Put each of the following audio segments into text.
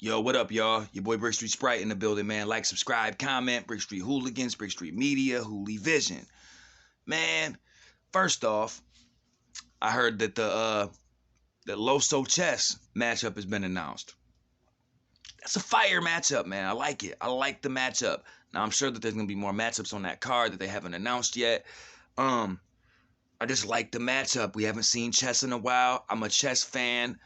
Yo, what up, y'all? Your boy Brick Street Sprite in the building, man. Like, subscribe, comment, Brick Street Hooligans, Brick Street Media, Hooli Vision. Man, first off, I heard that the Loso Chess matchup has been announced. That's a fire matchup, man. I like it. I like the matchup. Now, I'm sure that there's going to be more matchups on that card that they haven't announced yet. I just like the matchup. We haven't seen Chess in a while. I'm a Chess fan.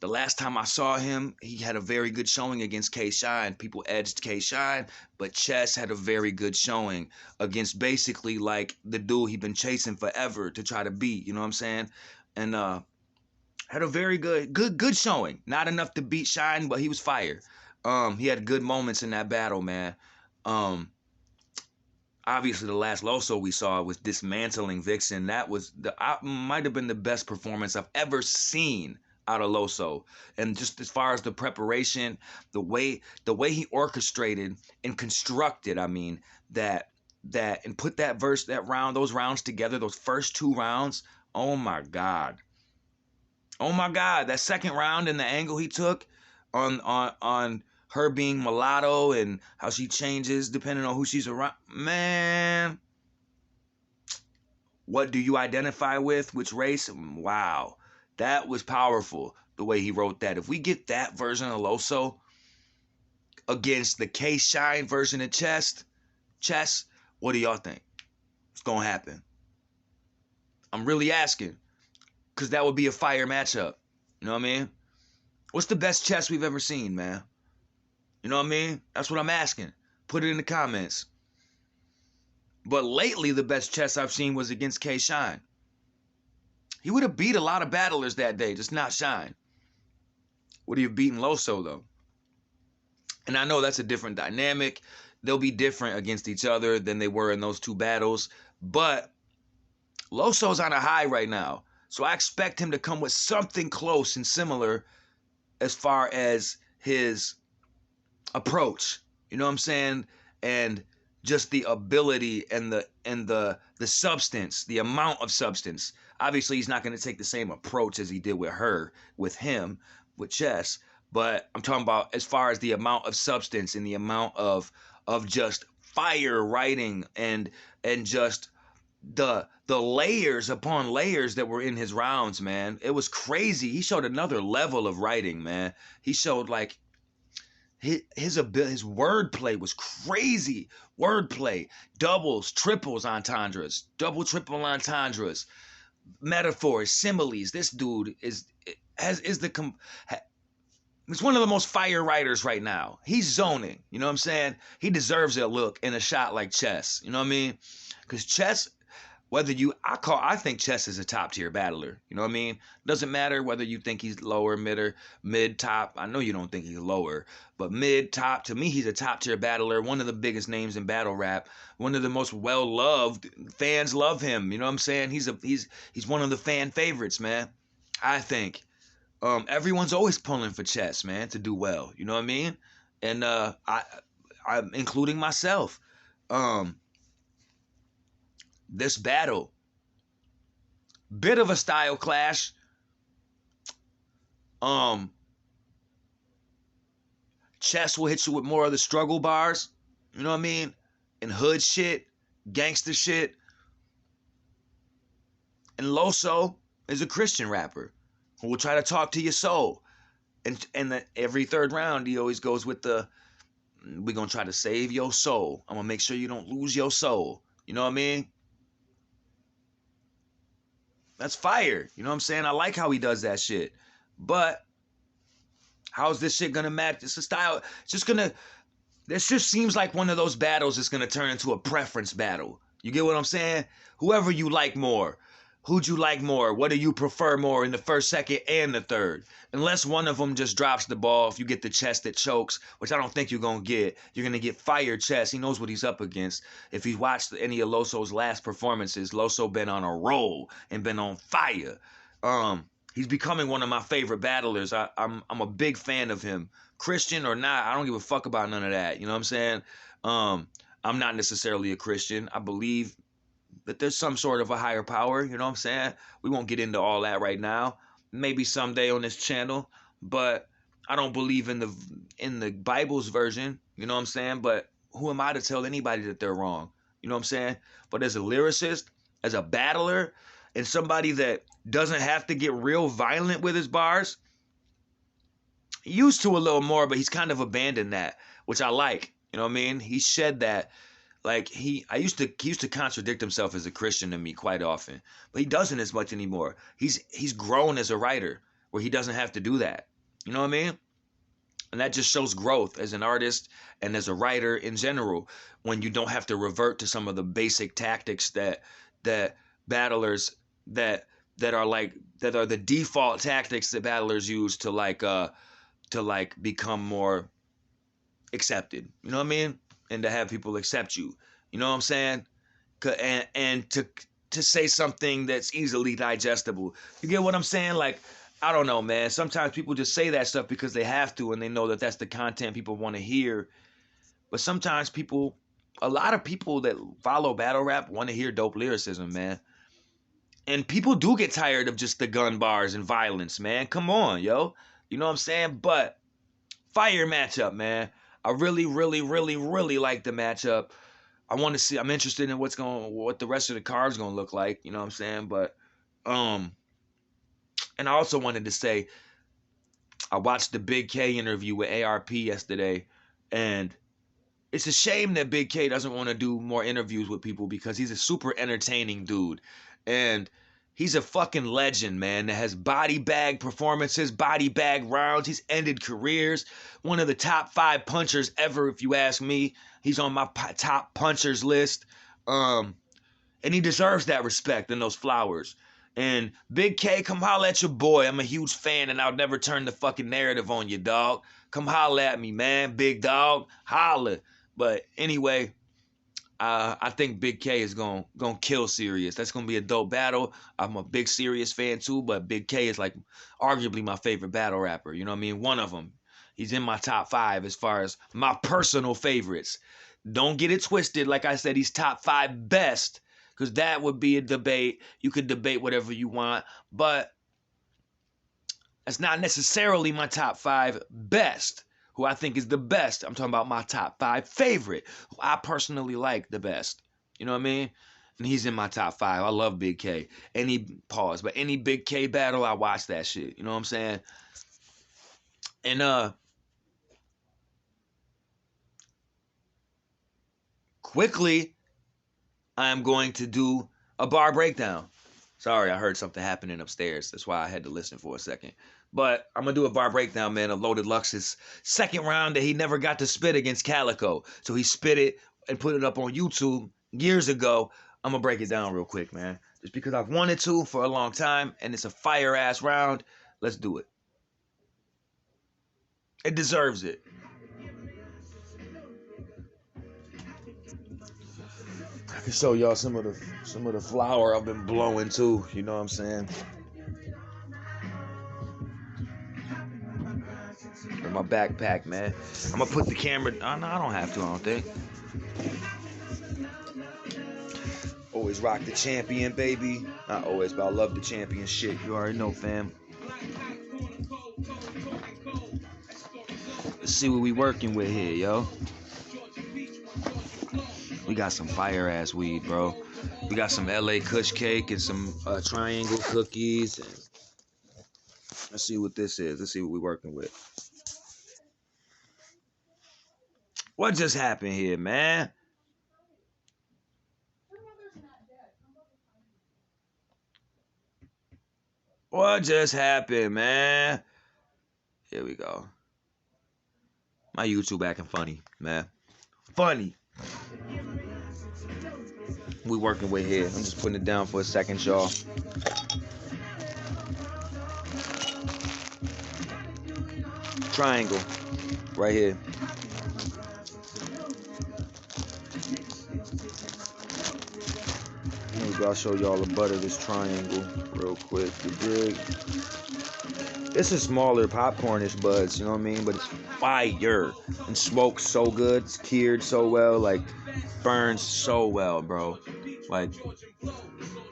The last time I saw him, he had a very good showing against K-Shine. People edged K-Shine, but Chess had a very good showing against basically like the dude he'd been chasing forever to try to beat, you know what I'm saying? And had a very good showing. Not enough to beat Shine, but he was fire. He had good moments in that battle, man. Obviously the last Loso we saw was dismantling Vixen. That was might have been the best performance I've ever seen out of Loso. And just as far as the preparation, the way he orchestrated and constructed, I mean, that and put those rounds together, those first two rounds, oh my God. Oh my God, that second round and the angle he took on her being mulatto and how she changes depending on who she's around. Man, what do you identify with? Which race? Wow. That was powerful, the way he wrote that. If we get that version of Loso against the K-Shine version of Chess, what do y'all think? What's going to happen? I'm really asking, because that would be a fire matchup. You know what I mean? What's the best chess we've ever seen, man? You know what I mean? That's what I'm asking. Put it in the comments. But lately, the best chess I've seen was against K-Shine. He would have beat a lot of battlers that day, just not Shine. Would he have beaten Loso, though? And I know that's a different dynamic. They'll be different against each other than they were in those two battles. But Loso's on a high right now. So I expect him to come with something close and similar as far as his approach. You know what I'm saying? And just the ability and the substance, the amount of substance. Obviously, he's not going to take the same approach as he did with him, with Chess. But I'm talking about as far as the amount of substance and the amount of just fire writing and just the layers upon layers that were in his rounds, man. It was crazy. He showed another level of writing, man. He showed like his wordplay was crazy. Wordplay, doubles, triples entendres, double, triple entendres, metaphors, similes. This dude is one of the most fire writers right now. He's zoning. You know what I'm saying? He deserves a look in a shot like Chess. You know what I mean? Because Chess, I think Chess is a top tier battler. You know what I mean? Doesn't matter whether you think he's lower, mid, top. I know you don't think he's lower, but mid, top. To me, he's a top tier battler. One of the biggest names in battle rap. One of the most well loved. Fans love him. You know what I'm saying? He's one of the fan favorites, man. I think. Everyone's always pulling for Chess, man, to do well. You know what I mean? And I'm including myself. This battle, bit of a style clash. Chess will hit you with more of the struggle bars, you know what I mean, and hood shit, gangster shit. And Loso is a Christian rapper who will try to talk to your soul. And every third round, he always goes with we're gonna try to save your soul. I'm gonna make sure you don't lose your soul. You know what I mean? That's fire. You know what I'm saying? I like how he does that shit. But how's this shit gonna match? It's a style. This just seems like one of those battles that's gonna turn into a preference battle. You get what I'm saying? Whoever you like more. Who'd you like more? What do you prefer more in the first, second, and the third? Unless one of them just drops the ball, if you get the Chess that chokes, which I don't think you're going to get, you're going to get fire Chess. He knows what he's up against. If you watched any of Loso's last performances, Loso been on a roll and been on fire. He's becoming one of my favorite battlers. I'm a big fan of him. Christian or not, I don't give a fuck about none of that. You know what I'm saying? I'm not necessarily a Christian. I believe that there's some sort of a higher power, you know what I'm saying? We won't get into all that right now. Maybe someday on this channel, but I don't believe in in the Bible's version, you know what I'm saying? But who am I to tell anybody that they're wrong? You know what I'm saying? But as a lyricist, as a battler, and somebody that doesn't have to get real violent with his bars, he used to a little more, but he's kind of abandoned that, which I like. You know what I mean? He shed that. Like he used to contradict himself as a Christian to me quite often, but he doesn't as much anymore. He's grown as a writer where he doesn't have to do that. You know what I mean? And that just shows growth as an artist and as a writer in general, when you don't have to revert to some of the basic tactics that battlers that are the default tactics that battlers use to become more accepted. You know what I mean? And to have people accept you. You know what I'm saying? And to say something that's easily digestible. You get what I'm saying? Like, I don't know, man. Sometimes people just say that stuff because they have to, and they know that that's the content people want to hear. But sometimes a lot of people that follow battle rap want to hear dope lyricism, man. And people do get tired of just the gun bars and violence, man. Come on, yo. You know what I'm saying? But fire matchup, man. I really, really, really, really like the matchup. I'm interested in what the rest of the card's gonna look like. You know what I'm saying? But, and I also wanted to say, I watched the Big K interview with ARP yesterday, and it's a shame that Big K doesn't want to do more interviews with people because he's a super entertaining dude. And he's a fucking legend, man, that has body bag performances, body bag rounds. He's ended careers. One of the top 5 punchers ever, if you ask me. He's on my top punchers list. And he deserves that respect and those flowers. And Big K, come holla at your boy. I'm a huge fan, and I'll never turn the fucking narrative on you, dog. Come holla at me, man. Big dog. Holla. But anyway, I think Big K is gonna kill Sirius. That's gonna be a dope battle. I'm a big Sirius fan too, but Big K is like arguably my favorite battle rapper. You know what I mean? One of them. He's in my top 5 as far as my personal favorites. Don't get it twisted. Like I said, he's top 5 best, because that would be a debate. You could debate whatever you want, but that's not necessarily my top 5 best. Who I think is the best. I'm talking about my top 5 favorite, who I personally like the best. You know what I mean? And he's in my top 5. I love Big K. Any Big K battle, I watch that shit. You know what I'm saying? And quickly, I am going to do a bar breakdown. Sorry, I heard something happening upstairs. That's why I had to listen for a second. But I'm going to do a bar breakdown, man, of Loaded Lux's second round that he never got to spit against Calicoe. So he spit it and put it up on YouTube years ago. I'm going to break it down real quick, man. Just because I've wanted to for a long time, and it's a fire-ass round. Let's do it. It deserves it. I can show y'all some of the flour I've been blowing too. You know what I'm saying? In my backpack, man. I'm gonna put the camera. Oh, no, I don't have to. I don't think. Always rock the champion, baby. Not always, but I love the champion shit. You already know, fam. Let's see what we working with here, yo. We got some fire-ass weed, bro. We got some LA Kush cake and some triangle cookies. And let's see what this is. Let's see what we're working with. What just happened here, man? What just happened, man? Here we go. My YouTube acting funny, man. Funny. We working with here. I'm just putting it down for a second, y'all. Triangle. Right here. I'll show y'all the butt of this triangle real quick. You dig? This is smaller popcornish buds, you know what I mean? But it's fire and smokes so good. It's cured so well, like burns so well, bro. Like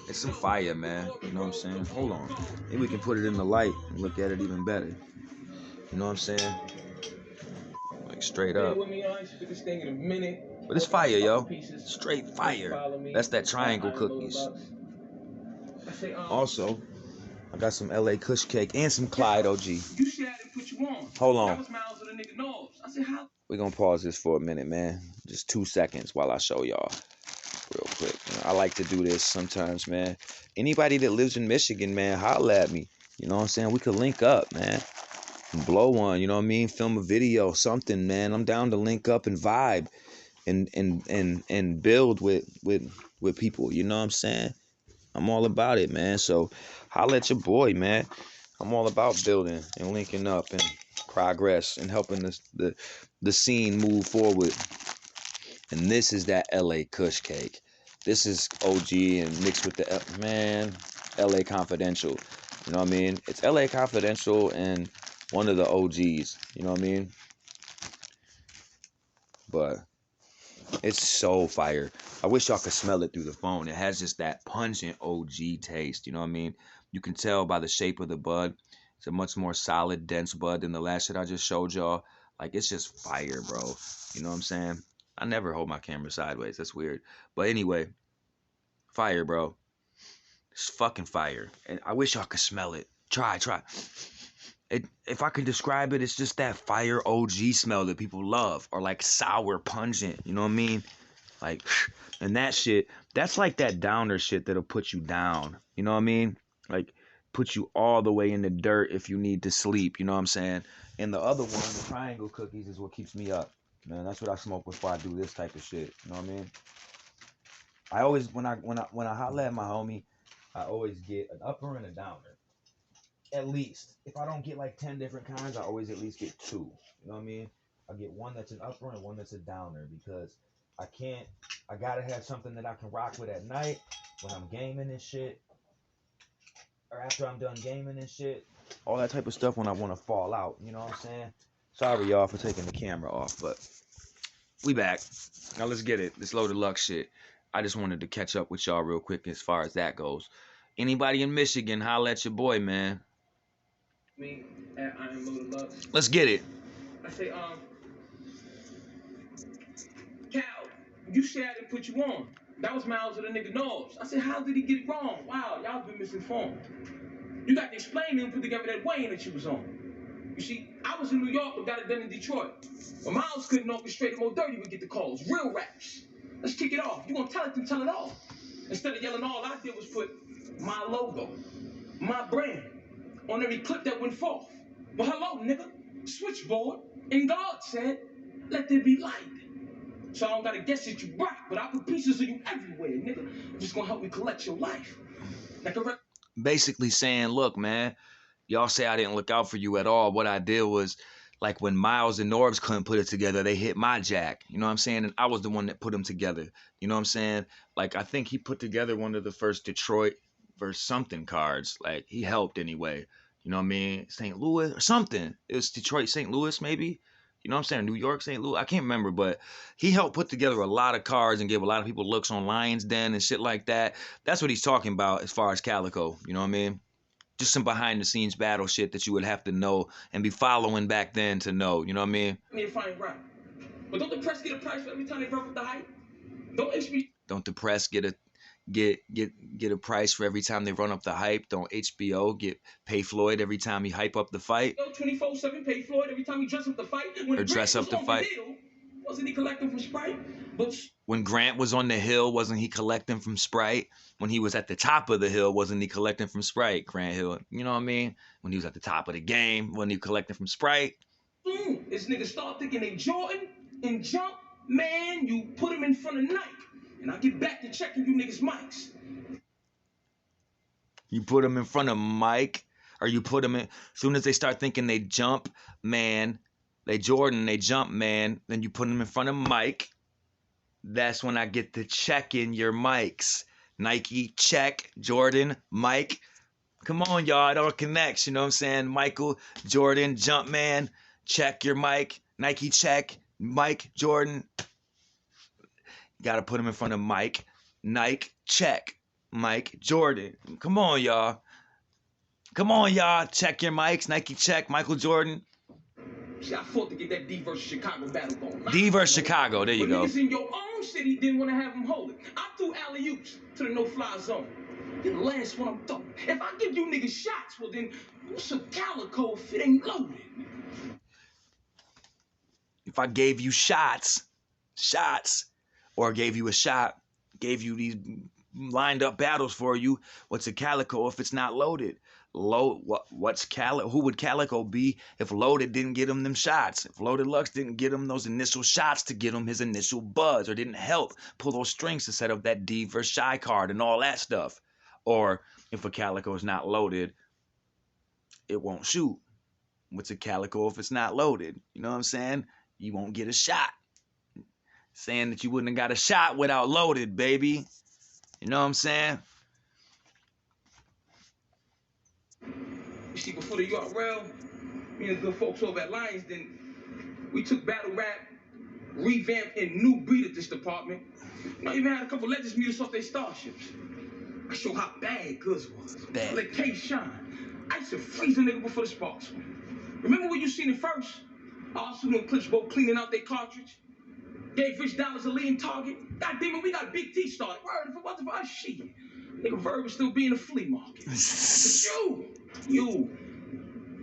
it's some fire, man. You know what I'm saying? Hold on. Maybe we can put it in the light and look at it even better. You know what I'm saying? like straight up. But it's fire, yo. Straight fire. That's that triangle cookies. Also, I got some LA Kush cake and some Clyde OG. Hold on. We're gonna pause this for a minute, man. Just 2 seconds while I show y'all real quick. You know, I like to do this sometimes, man. Anybody that lives in Michigan, man, holla at me. You know what I'm saying? We could link up, man. Blow one, you know what I mean? Film a video, something, man. I'm down to link up and vibe and build with people. You know what I'm saying? I'm all about it, man. So holla at your boy, man. I'm all about building and linking up and progress and helping the scene move forward. And this is that LA Kush cake. This is OG and mixed with the man LA Confidential. You know what I mean? It's LA Confidential and one of the OGs. You know what I mean? But it's so fire. I wish y'all could smell it through the phone. It has just that pungent OG taste. You know what I mean? You can tell by the shape of the bud. It's a much more solid, dense bud than the last shit I just showed y'all. Like, it's just fire, bro. You know what I'm saying? I never hold my camera sideways. That's weird. But anyway, fire, bro. It's fucking fire. And I wish y'all could smell it. Try. If I can describe it, it's just that fire OG smell that people love. Or like sour, pungent. You know what I mean? Like, and that shit, that's like that downer shit that'll put you down. You know what I mean? Like, put you all the way in the dirt if you need to sleep. You know what I'm saying? And the other one, the triangle cookies, is what keeps me up. Man, that's what I smoke before I do this type of shit. You know what I mean? I always, when I holla at my homie, I always get an upper and a downer. At least. If I don't get like 10 different kinds, I always at least get 2. You know what I mean? I get one that's an upper and one that's a downer because I gotta have something that I can rock with at night when I'm gaming and shit. Or after I'm done gaming and shit. All that type of stuff when I want to fall out. You know what I'm saying? Sorry, y'all, for taking the camera off, but we back. Now let's get it. This Loaded Lux shit. I just wanted to catch up with y'all real quick as far as that goes. Anybody in Michigan, holla at your boy, man. Me, I am Loaded Lux. Let's get it. I say, Cal, you said I didn't put you on. That was Miles of the nigga Knobs. I said, how did he get it wrong? Wow, y'all been misinformed. You got to explain to him, put together that Wayne that you was on. You see, I was in New York but got it done in Detroit. But Miles couldn't orchestrate more dirty would get the calls. Real raps. Let's kick it off. You gonna tell it, then tell it all. Instead of yelling, all I did was put my logo, my brand, on every clip that went forth. Well, hello, nigga. Switchboard. And God said, let there be light. So I don't gotta guess that you rock, but I put pieces of you everywhere, nigga. I'm just gonna help me collect your life. Like basically saying, look, man, y'all say I didn't look out for you at all. What I did was, like, when Miles and Norbs couldn't put it together, they hit my jack. You know what I'm saying? And I was the one that put them together. You know what I'm saying? Like, I think he put together one of the first Detroit versus something cards. Like, he helped anyway. You know what I mean? St. Louis or something. It was Detroit, St. Louis, maybe. You know what I'm saying? New York, St. Louis. I can't remember, but he helped put together a lot of cards and gave a lot of people looks on Lions Den and shit like that. That's what he's talking about as far as Calicoe. You know what I mean? Just some behind-the-scenes battle shit that you would have to know and be following back then to know. You know what I mean? I mean, fine, right. But don't the press get a price for every time they run with the hype? Don't the press get a price for every time they run up the hype? Don't HBO pay Floyd every time he hype up the fight? 24/7 pay Floyd every time he dress up the fight. Or dress up the fight. Wasn't he collecting from Sprite? When Grant was on the hill, wasn't he collecting from Sprite? When he was at the top of the hill, wasn't he collecting from Sprite? Grant Hill, you know what I mean? When he was at the top of the game, wasn't he collecting from Sprite? This nigga start thinking they Jordan and jump, man, you put him in front of Nike. And I get back to checking you niggas' mics. You put them in front of Mike, or you put them in, as soon as they start thinking they jump, man, they Jordan, they jump, man, then you put them in front of Mike. That's when I get to checking your mics. Nike, check, Jordan, Mike. Come on, y'all, it all connects, you know what I'm saying? Michael, Jordan, jump, man, check your mic. Nike, check, Mike, Jordan. Got to put him in front of Mike. Nike, check. Mike, Jordan. Come on, y'all. Come on, y'all. Check your mics. Nike, check. Michael Jordan. See, I fought to get that D versus Chicago battle going. D versus Chicago, there you go. Niggas in your own city didn't want to have him hold it. I threw alley-oops to the no-fly zone. Then the last one I'm throwing. If I give you niggas shots, well then, what's a Calicoe if it ain't loaded? If I gave you shots, or gave you a shot, gave you these lined up battles for you, what's a Calicoe if it's not loaded? Who would Calicoe be if Loaded didn't get him them shots? If Loaded Lux didn't get him those initial shots to get him his initial buzz, or didn't help pull those strings to set up that D versus Shy card and all that stuff? Or if a Calicoe is not loaded, it won't shoot. What's a Calicoe if it's not loaded? You know what I'm saying? You won't get a shot. Saying that you wouldn't have got a shot without Loaded, baby. You know what I'm saying? You see, before the URL, me and the good folks over at Lions, then we took battle rap, revamped and new breed at this department. You know, even had a couple legends meet us off their starships. I show how bad Goods was. Bad. Let K shine. I used to freeze a nigga before the sparks. Remember when you seen it first? Arsenal and Clips both cleaning out their cartridge. Gave Rich Dollars a lean target. God damn it, we got a Big T started. Word, if it wasn't for us, shit. Nigga Verb would still be in the flea market. But you,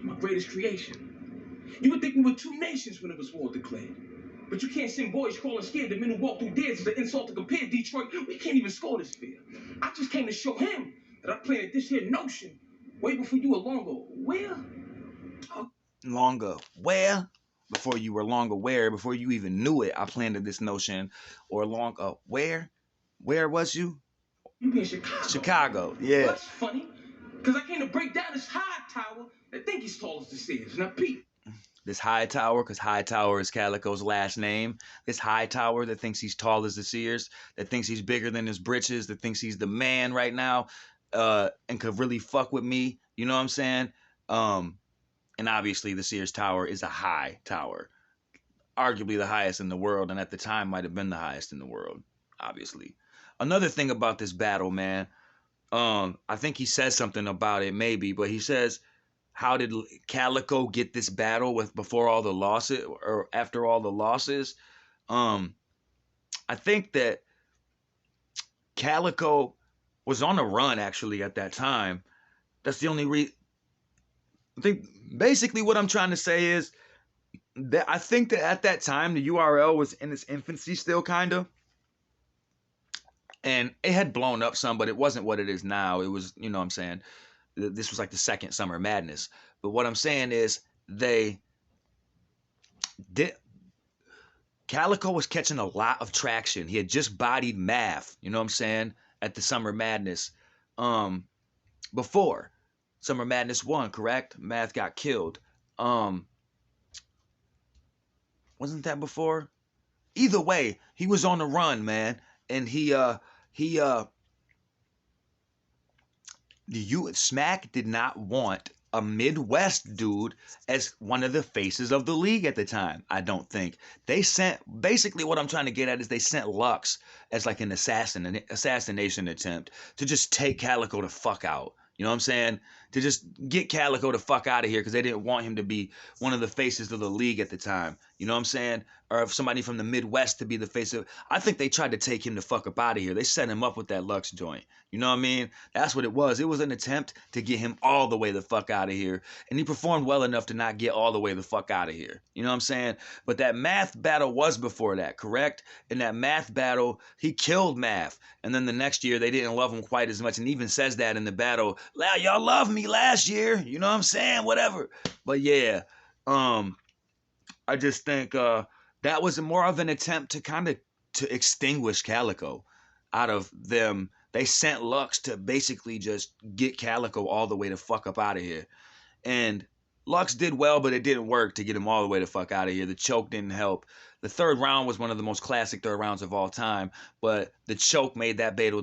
my greatest creation. You would think we were two nations when it was war declared. But you can't send boys crawling scared. The men who walk through dares is an insult to compare. Detroit, we can't even score this fear. I just came to show him that I planted this here notion way before you were longer. Where? Longer. Where? Before you were long aware, before you even knew it, I planted this notion. Or longer. Where? Where was you? You be in Chicago. Chicago, yeah. Well, that's funny, because I came to break down this high tower that think he's tall as the Sears. Now, Pete. This high tower, because high tower is Calicoe's last name. This high tower that thinks he's tall as the Sears, that thinks he's bigger than his britches, that thinks he's the man right now, and could really fuck with me. You know what I'm saying? And obviously the Sears Tower is a high tower. Arguably the highest in the world, and at the time might have been the highest in the world, obviously. Another thing about this battle, man, I think he says something about it maybe, but he says, how did Calicoe get this battle with before all the losses or after all the losses? I think that Calicoe was on a run actually at that time. That's the only reason. I think basically what I'm trying to say is that I think that at that time the URL was in its infancy still, kind of. And it had blown up some, but it wasn't what it is now. It was, you know what I'm saying? This was like the second Summer Madness. But what I'm saying is Calicoe was catching a lot of traction. He had just bodied Math, you know what I'm saying, at the Summer Madness. Before Summer Madness 1, correct? Math got killed. Wasn't that before? Either way, he was on the run, man. And Smack did not want a Midwest dude as one of the faces of the league at the time, I don't think. They sent, basically what I'm trying to get at is they sent Lux as like an assassination attempt to just take Calicoe the fuck out. You know what I'm saying? To just get Calicoe the fuck out of here because they didn't want him to be one of the faces of the league at the time. You know what I'm saying? Or if somebody from the Midwest to be the face of... I think they tried to take him the fuck up out of here. They set him up with that Lux joint. You know what I mean? That's what it was. It was an attempt to get him all the way the fuck out of here. And he performed well enough to not get all the way the fuck out of here. You know what I'm saying? But that Math battle was before that, correct? In that Math battle, he killed Math. And then the next year, they didn't love him quite as much. And even says that in the battle. Y'all loved me last year. You know what I'm saying? Whatever. But yeah, I just think that was more of an attempt to kind of to extinguish Calicoe out of them. They sent Lux to basically just get Calicoe all the way the fuck up out of here. And Lux did well, but it didn't work to get him all the way the fuck out of here. The choke didn't help. The third round was one of the most classic third rounds of all time, but the choke made that battle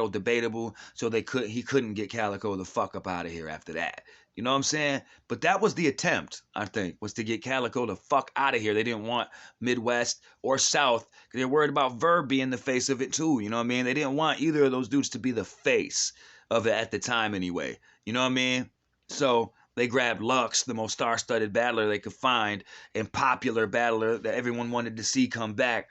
debatable, so he couldn't get Calicoe the fuck up out of here after that. You know what I'm saying? But that was the attempt, I think, was to get Calicoe the fuck out of here. They didn't want Midwest or South because they're worried about Verb being the face of it too. You know what I mean? They didn't want either of those dudes to be the face of it at the time anyway. You know what I mean? So They grabbed Lux, the most star-studded battler they could find, and popular battler that everyone wanted to see come back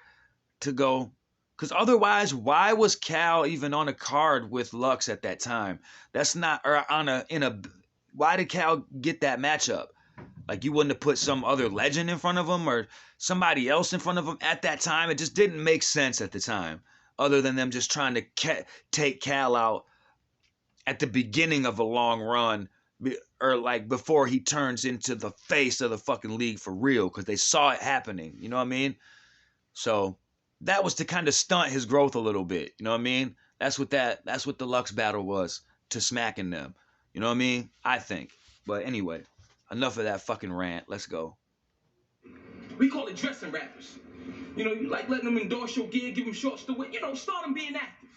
to go. Because otherwise, why was Cal even on a card with Lux at that time? That's not, or on a, in a, why did Cal get that matchup? Like, you wouldn't have put some other legend in front of him or somebody else in front of him at that time. It just didn't make sense at the time, other than them just trying to take Cal out at the beginning of a long run, or like before he turns into the face of the fucking league for real, because they saw it happening. You know what I mean? So that was to kind of stunt his growth a little bit. You know what I mean? That's what the Lux battle was, to smacking them. You know what I mean? I think. But anyway, enough of that fucking rant. Let's go. We call it dressing rappers. You know, you like letting them endorse your gear, give them shorts to wear. You know, start them being active.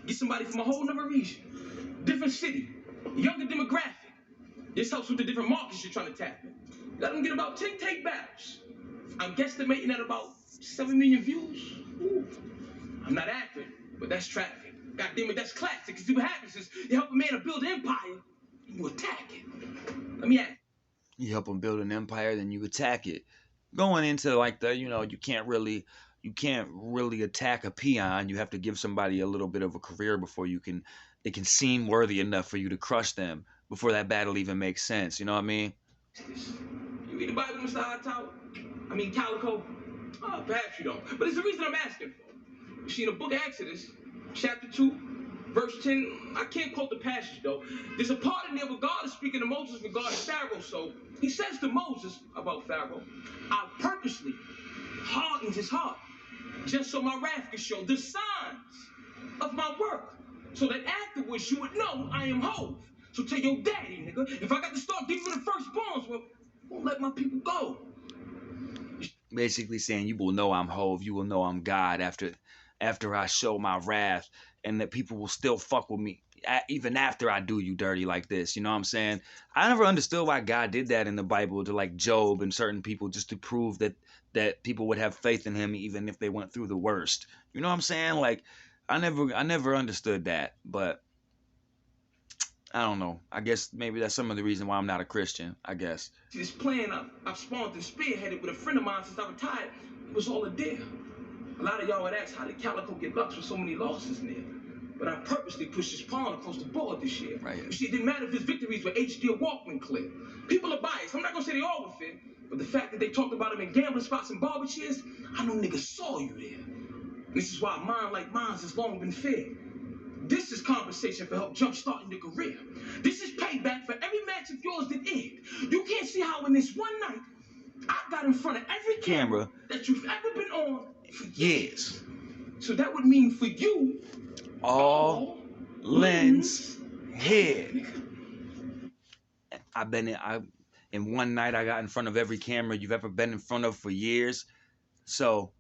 Get somebody from a whole nother region, different city, younger demographic. This helps with the different markets you're trying to tap in. Let them get about 10 take battles. I'm guesstimating at about 7 million views. Ooh. I'm not accurate, but that's traffic. God damn it, that's classic. Because see what happens is you help a man to build an empire, and you attack it. Let me ask. You help him build an empire, then you attack it. Going into like the, you can't really attack a peon. You have to give somebody a little bit of a career before they can seem worthy enough for you to crush them before that battle even makes sense. You know what I mean? You read the Bible, Mr. Hightower? I mean, Calicoe? Oh, perhaps you don't. But it's the reason I'm asking for. You see, in the book of Exodus, chapter 2, verse 10, I can't quote the passage, though. There's a part in there where God is speaking to Moses regarding Pharaoh. So he says to Moses about Pharaoh, I purposely hardened his heart just so my wrath could show the signs of my work, so that afterwards you would know I am Hove. So tell your daddy, nigga, if I got to start giving the firstborns, well, won't let my people go. Basically saying, you will know I'm Hove, you will know I'm God after I show my wrath, and that people will still fuck with me even after I do you dirty like this. You know what I'm saying? I never understood why God did that in the Bible to like Job and certain people, just to prove that people would have faith in him even if they went through the worst. You know what I'm saying? Like, I never understood that, but I don't know. I guess maybe that's some of the reason why I'm not a Christian, I guess. See, this plan I've spawned and spearheaded with a friend of mine since I retired, it was all a dare. A lot of y'all would ask, how did Calicoe get Lux with so many losses in there? But I purposely pushed his pawn across the board this year. Right. You see, it didn't matter if his victories were HD or Walkman clear. People are biased. I'm not going to say they all were fair, but the fact that they talked about him in gambling spots and barber chairs, I know niggas saw you there. This is why a mind like mine's has long been fair. This is compensation for help jumpstarting your career. This is payback for every match of yours that ended. You can't see how in this one night, I got in front of every camera that you've ever been on for years. So that would mean for you, all lens head. In one night I got in front of every camera you've ever been in front of for years. So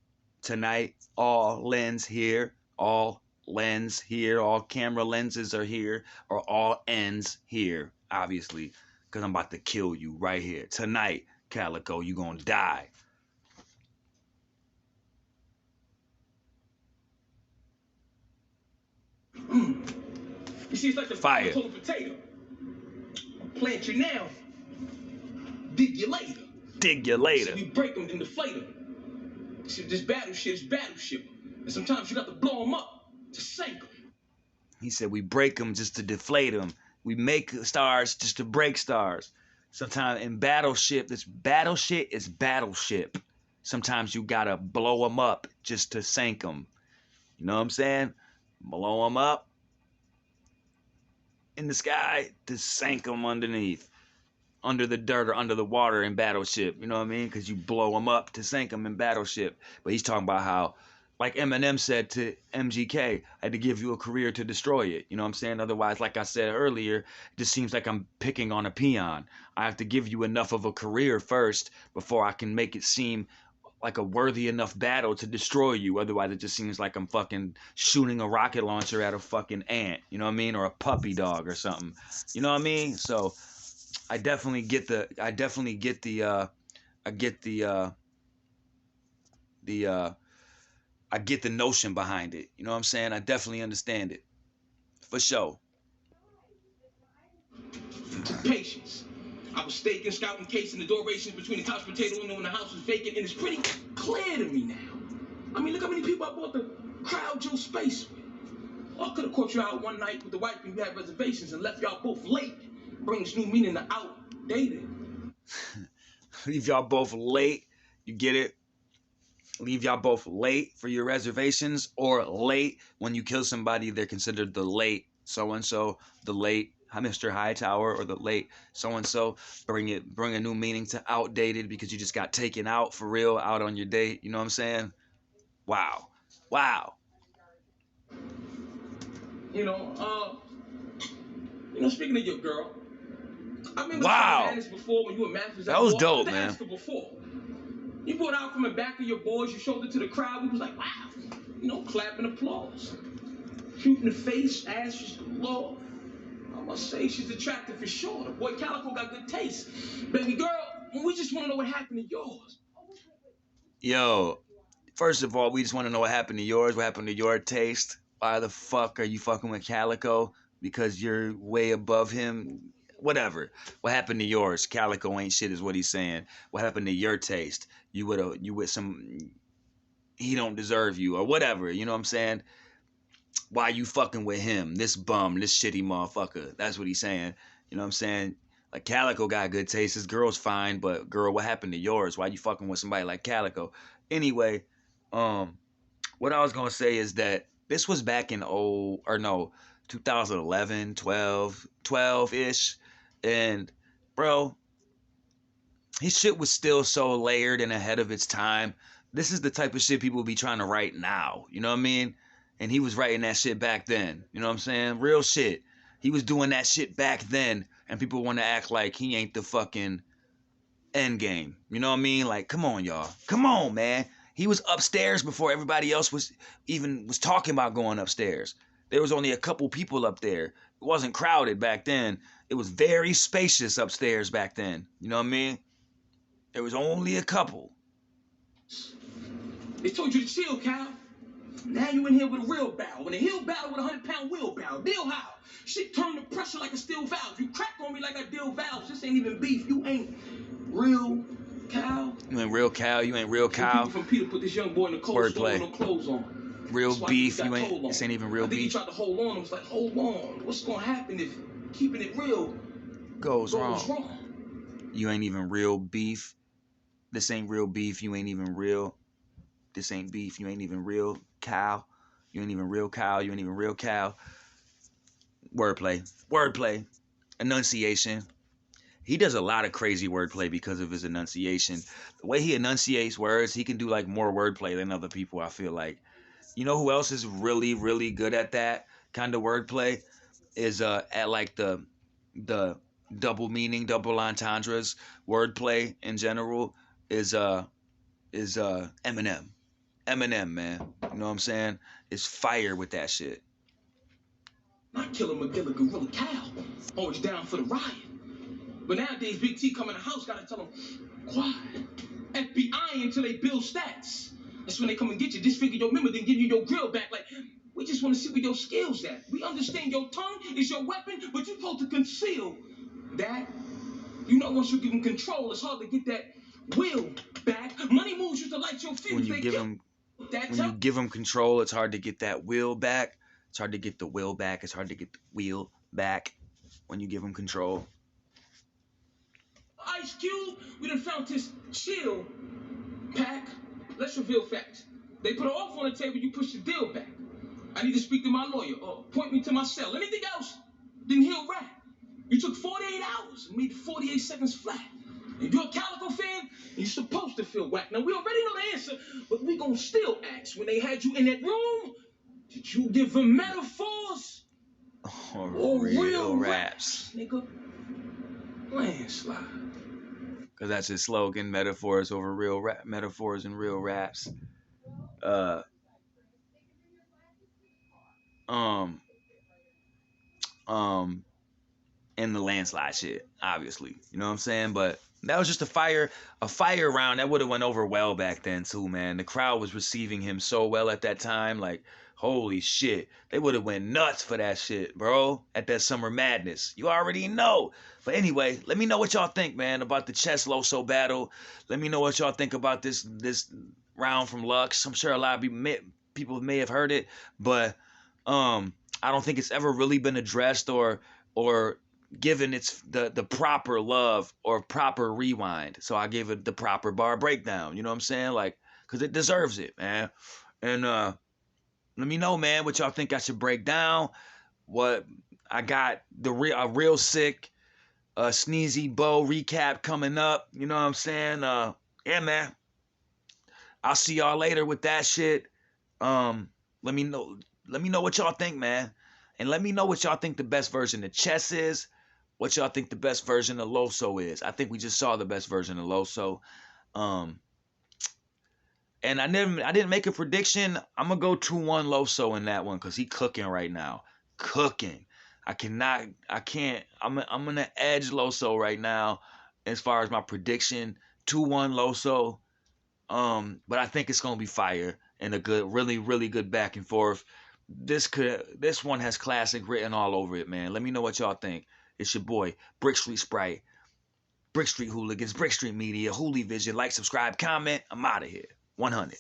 tonight, all lens here, all lens here, all camera lenses are here, or all ends here, obviously, because I'm about to kill you right here. Tonight, Calicoe, you gonna die. You see, it's like the fire total potato. Plant you now, dig you later. Dig you later. So we break them, then deflate them. See, this battleship is battleship. And sometimes you got to blow them up to sink them. He said we break them just to deflate them. We make stars just to break stars. Sometimes in battleship, this battle shit is battleship. Sometimes you gotta blow them up just to sink them. You know what I'm saying? Blow them up in the sky to sink them underneath, under the dirt or under the water in battleship. You know what I mean? Because you blow them up to sink them in battleship. But he's talking about how, like Eminem said to MGK, I had to give you a career to destroy it. You know what I'm saying? Otherwise, like I said earlier, it just seems like I'm picking on a peon. I have to give you enough of a career first before I can make it seem like a worthy enough battle to destroy you. Otherwise, it just seems like I'm fucking shooting a rocket launcher at a fucking ant. You know what I mean? Or a puppy dog or something. You know what I mean? So I definitely get the notion behind it. You know what I'm saying? I definitely understand it. For sure. Patience. I was staking, scouting, casing the door rations between the couch potato window and the house was vacant, and it's pretty clear to me now. I mean, look how many people I bought the crowd your space with. I could have caught you out one night with the wife and you had reservations and left y'all both late. Brings new meaning to outdated. Leave y'all both late. You get it? Leave y'all both late for your reservations, or late when you kill somebody, they're considered the late so-and-so, the late Mr. Hightower, or the late so-and-so. Bring a new meaning to outdated because you just got taken out for real, out on your date. You know what I'm saying? Wow. Wow. Speaking of your girl, I remember Wow. this before when you were Matthews. That was dope, I man. asked her before. You brought out from the back of your boys, you showed it to the crowd, we was like, wow. Clapping applause. Cute in the face, ashes galore. I must say she's attractive for sure. The boy Calicoe got good taste. Baby girl, we just want to know what happened to yours. Yo, first of all, we just want to know what happened to yours. What happened to your taste? Why the fuck are you fucking with Calicoe? Because you're way above him? Whatever. What happened to yours? Calicoe ain't shit is what he's saying. What happened to your taste? You with some, he don't deserve you or whatever. You know what I'm saying? Why you fucking with him? This bum, this shitty motherfucker. That's what he's saying. You know what I'm saying? Like, Calicoe got good taste. His girl's fine, but girl, what happened to yours? Why you fucking with somebody like Calicoe? Anyway, what I was gonna say is that this was back in 2011, 12-ish, and bro, his shit was still so layered and ahead of its time. This is the type of shit people be trying to write now. You know what I mean? And he was writing that shit back then. You know what I'm saying? Real shit. He was doing that shit back then, and people want to act like he ain't the fucking end game. You know what I mean? Like, come on, y'all. Come on, man. He was upstairs before everybody else was talking about going upstairs. There was only a couple people up there. It wasn't crowded back then. It was very spacious upstairs back then. You know what I mean? There was only a couple. They told you to chill, Cal. Now you in here with a real battle. When a hill battle with a 100-pound wheelbarrow. Deal how? Shit turn the pressure like a steel valve. You crack on me like I deal valves. This ain't even beef. You ain't real Cal. You ain't real Cal. You ain't real Cal. People from Peter put this young boy in the cold store with no clothes on. Real beef. You ain't. This ain't even real beef. I think he tried to hold on. I was like, hold on. What's gonna happen if keeping it real goes wrong? You ain't even real beef. This ain't real beef. You ain't even real. This ain't beef. You ain't even real cow. You ain't even real cow. You ain't even real cow. Wordplay. Enunciation. He does a lot of crazy wordplay because of his enunciation. The way he enunciates words, he can do like more wordplay than other people, I feel like. You know who else is really, really good at that kind of wordplay? Is at like the double meaning, double entendres wordplay in general is Eminem. Eminem, man. You know what I'm saying? Is fire with that shit. Not Killer McGill, Gorilla Cal. Always down for the riot. But nowadays, Big T come in the house, gotta tell them, quiet. FBI until they build stats. That's when they come and get you. Disfigure your memory, then give you your grill back. Like, we just want to see where your skills at. We understand your tongue is your weapon, but you're supposed to conceal that. You know, once you give them control, it's hard to get that will back. Money moves you to light your feet. When you give them control, it's hard to get that will back. It's hard to get the will back. It's hard to get the wheel back when you give them control. Ice Cube, we done found this chill pack. Let's reveal facts. They put an offer on the table, you push the deal back. I need to speak to my lawyer or point me to my cell. Anything else, then he'll rap. You took 48 hours and made 48 seconds flat. If you're a Calicoe fan, you're supposed to feel whack. Now, we already know the answer, but we gonna still ask. When they had you in that room, did you give them metaphors or real raps? Nigga, landslide. Because that's his slogan, metaphors over real rap, metaphors and real raps. And the landslide shit, obviously. You know what I'm saying? But That was just a fire round that would have went over well back then too, man. The crowd was receiving him so well at that time, like holy shit, they would have went nuts for that shit, bro. At that Summer Madness, you already know. But anyway, let me know what y'all think, man, about the Chess Loso battle. Let me know what y'all think about this round from Lux. I'm sure a lot of people may have heard it, but I don't think it's ever really been addressed or given its the proper love or proper rewind. So I gave it the proper bar breakdown. You know what I'm saying? Like, cause it deserves it, man. And let me know, man, what y'all think I should break down. What I got a real sick sneezy bow recap coming up. You know what I'm saying? Yeah, man. I'll see y'all later with that shit. Let me know. Let me know what y'all think, man. And let me know what y'all think the best version of chess is. What y'all think the best version of Loso is. I think we just saw the best version of Loso. Um, and I didn't make a prediction. I'm gonna go 2-1 Loso in that one because he cooking right now. Cooking. I can't. I'm gonna edge Loso right now as far as my prediction. 2-1 Loso. But I think it's gonna be fire and a good, really, really good back and forth. This one has classic written all over it, man. Let me know what y'all think. It's your boy, Brick Street Sprite, Brick Street Hooligans, Brick Street Media, Hooli Vision. Like, subscribe, comment. I'm out of here. 100.